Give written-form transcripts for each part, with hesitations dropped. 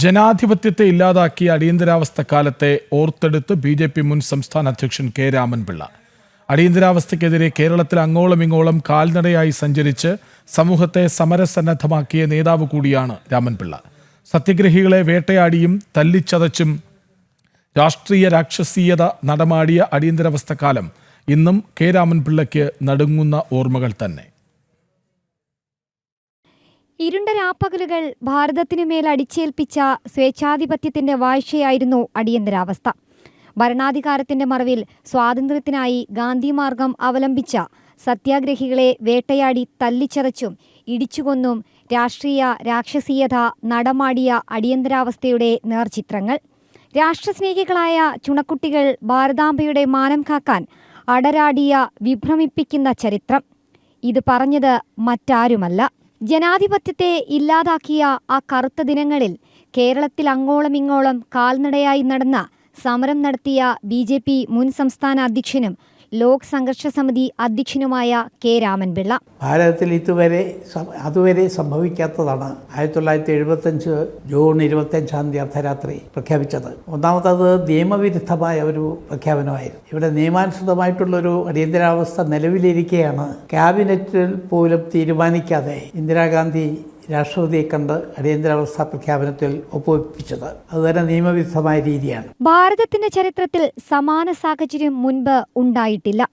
ജനാധിപത്യത്തെ ഇല്ലാതാക്കിയ അടിയന്തരാവസ്ഥ കാലത്തെ ഓർത്തെടുത്ത് ബി.ജെ.പി. മുൻ സംസ്ഥാന അധ്യക്ഷൻ കെ രാമൻപിള്ള. അടിയന്തരാവസ്ഥയ്ക്കെതിരെ കേരളത്തിൽ അങ്ങോളം ഇങ്ങോളം കാൽനടയായി സഞ്ചരിച്ച് സമൂഹത്തെ സമരസന്നദ്ധമാക്കിയ നേതാവ് കൂടിയാണ് രാമൻപിള്ള. സത്യഗ്രഹികളെ വേട്ടയാടിയും തല്ലിച്ചതച്ചും രാഷ്ട്രീയ രാക്ഷസീയത നടമാടിയ അടിയന്തരാവസ്ഥ കാലം ഇന്നും കെ രാമൻപിള്ളയ്ക്ക് നടുങ്ങുന്ന ഓർമ്മകൾ തന്നെ. ഇരുണ്ട രാപ്പകലുകൾ ഭാരതത്തിനുമേൽ അടിച്ചേൽപ്പിച്ച സ്വേച്ഛാധിപത്യത്തിന്റെ വാഴ്ചയായിരുന്നു അടിയന്തരാവസ്ഥ. ഭരണാധികാരത്തിന്റെ മറവിൽ സ്വാതന്ത്ര്യത്തിനായി ഗാന്ധി മാർഗം അവലംബിച്ച സത്യാഗ്രഹികളെ വേട്ടയാടി തല്ലിച്ചതച്ചും ഇടിച്ചുകൊന്നും രാഷ്ട്രീയ രാക്ഷസീയത നടമാടിയ അടിയന്തരാവസ്ഥയുടെ നേർചിത്രങ്ങൾ. രാഷ്ട്രസ്നേഹികളായ ചുണക്കുട്ടികൾ ഭാരതാംബയുടെ മാനം കാക്കാൻ അടരാടിയ വിഭ്രമിപ്പിക്കുന്ന ചരിത്രം. ഇത് പറഞ്ഞത് മറ്റാരുമല്ല, ജനാധിപത്യത്തെ ഇല്ലാതാക്കിയ ആ കറുത്ത ദിനങ്ങളിൽ കേരളത്തിൽ അങ്ങോളം ഇങ്ങോളം കാൽനടയായി നടന്ന സമരം നടത്തിയ ബി.ജെ.പി. മുൻ സംസ്ഥാന അധ്യക്ഷനും ലോക് സംഘർഷ സമിതി അധ്യക്ഷനുമായ കെ രാമൻപിള്ള. ഭാരതത്തിൽ അതുവരെ സംഭവിക്കാത്തതാണ് 1975 ജൂൺ 25 അർദ്ധരാത്രി പ്രഖ്യാപിച്ചത്. ഒന്നാമത്തത് നിയമവിരുദ്ധമായ ഒരു പ്രഖ്യാപനമായിരുന്നു. ഇവിടെ നിയമാനുസൃതമായിട്ടുള്ളൊരു അടിയന്തരാവസ്ഥ നിലവിലിരിക്കെയാണ് ക്യാബിനറ്റിൽ പോലും തീരുമാനിക്കാതെ ഇന്ദിരാഗാന്ധി രാഷ്ട്രപതിയെ കണ്ട് അടിയന്തരാവസ്ഥ പ്രഖ്യാപനത്തിൽ ഒപ്പുവെപ്പിച്ചത്. അതുതന്നെ നിയമവിരുദ്ധമായ രീതിയാണ്. ഭാരതത്തിന്റെ ചരിത്രത്തിൽ സമാന സാഹചര്യം മുൻപ് ഉണ്ടായിട്ടില്ല.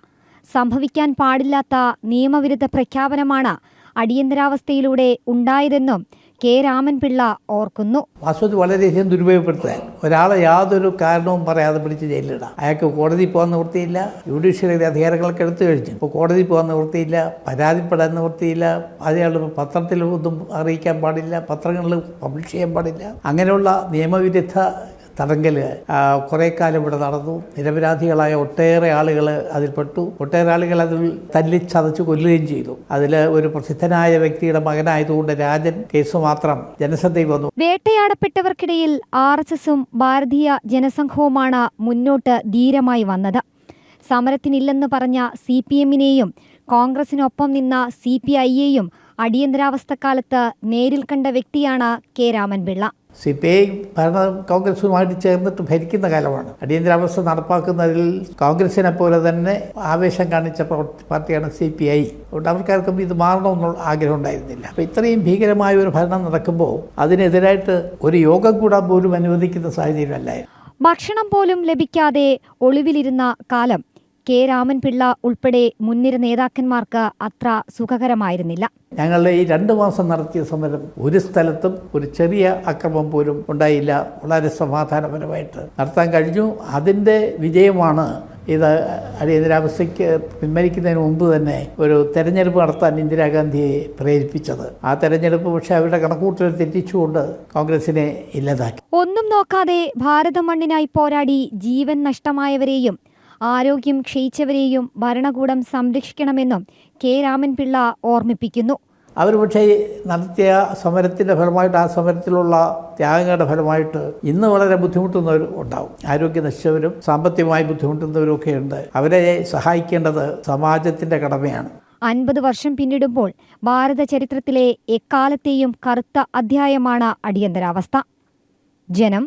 സംഭവിക്കാൻ പാടില്ലാത്ത നിയമവിരുദ്ധ പ്രഖ്യാപനമാണ് അടിയന്തരാവസ്ഥയിലൂടെ ഉണ്ടായതെന്നും കെ രാമൻപിള്ള ഓർക്കുന്നു. വാസ്തവത്തിൽ വളരെയധികം ദുരുപയോഗപ്പെടുത്താൻ ഒരാളെ യാതൊരു കാരണവും പറയാതെ പിടിച്ച് ജയിലിടാം. അയാൾക്ക് കോടതി പോകാൻ നിവൃത്തിയില്ല, ജുഡീഷ്യറിയുടെ അധികാരങ്ങളൊക്കെ എടുത്തു കഴിഞ്ഞു. ഇപ്പോൾ കോടതി പോകാൻ നിവൃത്തിയില്ല, പരാതിപ്പെടാൻ നിവൃത്തിയില്ല, അയാൾ പത്രത്തിൽ ഒന്നും അറിയിക്കാൻ പാടില്ല, പത്രങ്ങളിൽ പബ്ലിഷ് ചെയ്യാൻ പാടില്ല. അങ്ങനെയുള്ള നിയമവിരുദ്ധ തടങ്കൽ കുറേ കാലം ഇവിടെ നടന്നു. നിരപരാധികളായ ഒട്ടേറെ ആളുകൾ അതിൽപ്പെട്ടു. ഒട്ടേറെ ആളുകൾ അതിൽ തല്ലിച്ചതച്ച് കൊല്ലുകയും ചെയ്തു. അതിൽ ഒരു പ്രസിദ്ധനായ വ്യക്തിയുടെ മകനായതുകൊണ്ട് രാജൻ കേസ് മാത്രം ജനശ്രദ്ധയിൽ വന്നു. വേട്ടയാടപ്പെട്ടവർക്കിടയിൽ RSSും ഭാരതീയ ജനസംഘവുമാണ് മുന്നോട്ട് ധീരമായി വന്നത്. സമരത്തിനില്ലെന്ന് പറഞ്ഞ CPMനെയും കോൺഗ്രസിനൊപ്പം നിന്ന CPIയെയും അടിയന്തരാവസ്ഥക്കാലത്ത് നേരിൽ കണ്ട വ്യക്തിയാണ് കെ രാമൻപിള്ള. CPI കോൺഗ്രസുമായിട്ട് ചേർന്നിട്ട് ഭരിക്കുന്ന കാലമാണ്. അടിയന്തരാവസ്ഥ നടപ്പാക്കുന്നതിൽ കോൺഗ്രസിനെ പോലെ തന്നെ ആവേശം കാണിച്ച പാർട്ടിയാണ് CPI. അതുകൊണ്ട് അവർക്കാർക്കും ഇത് മാറണമെന്നുള്ള ആഗ്രഹം ഉണ്ടായിരുന്നില്ല. അപ്പോൾ ഇത്രയും ഭീകരമായ ഒരു ഭരണം നടക്കുമ്പോൾ അതിനെതിരായിട്ട് ഒരു യോഗം കൂടാൻ പോലും അനുവദിക്കുന്ന സാഹചര്യമല്ലായിരുന്നു. ഭക്ഷണം പോലും ലഭിക്കാതെ ഒളിവിലിരുന്ന കാലം കെ രാമൻപിള്ള ഉൾപ്പെടെ മുൻനിര നേതാക്കന്മാർക്ക് അത്ര സുഖകരമായിരുന്നില്ല. ഞങ്ങളുടെ ഈ 2 മാസം നടത്തിയ സമരം ഒരു സ്ഥലത്തും ഒരു ചെറിയ അക്രമം പോലും ഉണ്ടായില്ല. വളരെ സമാധാനപരമായിട്ട് നടത്താൻ കഴിഞ്ഞു. അതിൻ്റെ വിജയമാണ് ഇത് അടിയന്തരാവസ്ഥയ്ക്ക് പിൻവലിക്കുന്നതിന് മുമ്പ് തന്നെ ഒരു തെരഞ്ഞെടുപ്പ് നടത്താൻ ഇന്ദിരാഗാന്ധിയെ പ്രേരിപ്പിച്ചത്. ആ തെരഞ്ഞെടുപ്പ് പക്ഷേ അവരുടെ കണക്കൂട്ടൽ തെറ്റിച്ചുകൊണ്ട് കോൺഗ്രസിനെ ഇല്ലാതാക്കി. ഒന്നും നോക്കാതെ ഭാരത മണ്ണിനായി പോരാടി ജീവൻ നഷ്ടമായവരെയും ആരോഗ്യം ക്ഷയിച്ചവരെയും ഭരണകൂടം സംരക്ഷിക്കണമെന്നും കെ രാമൻപിള്ള ഓർമ്മിപ്പിക്കുന്നു. അവർ പക്ഷേ നടത്തിയ സമരത്തിൻ്റെ ഫലമായിട്ട്, ആ സമരത്തിലുള്ള ത്യാഗങ്ങളുടെ ഫലമായിട്ട് ഇന്ന് വളരെ ബുദ്ധിമുട്ടുന്നവർ ഉണ്ടാവും. ആരോഗ്യം നശിച്ചവരും സാമ്പത്തികമായി ബുദ്ധിമുട്ടുന്നവരും ഒക്കെ ഉണ്ട്. അവരെ സഹായിക്കേണ്ടത് സമാജത്തിൻ്റെ കടമയാണ്. 50 വർഷം പിന്നിടുമ്പോൾ ഭാരത ചരിത്രത്തിലെ എക്കാലത്തെയും കറുത്ത അധ്യായമാണ് അടിയന്തരാവസ്ഥ. ജനം,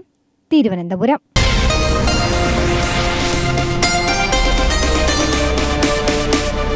തിരുവനന്തപുരം.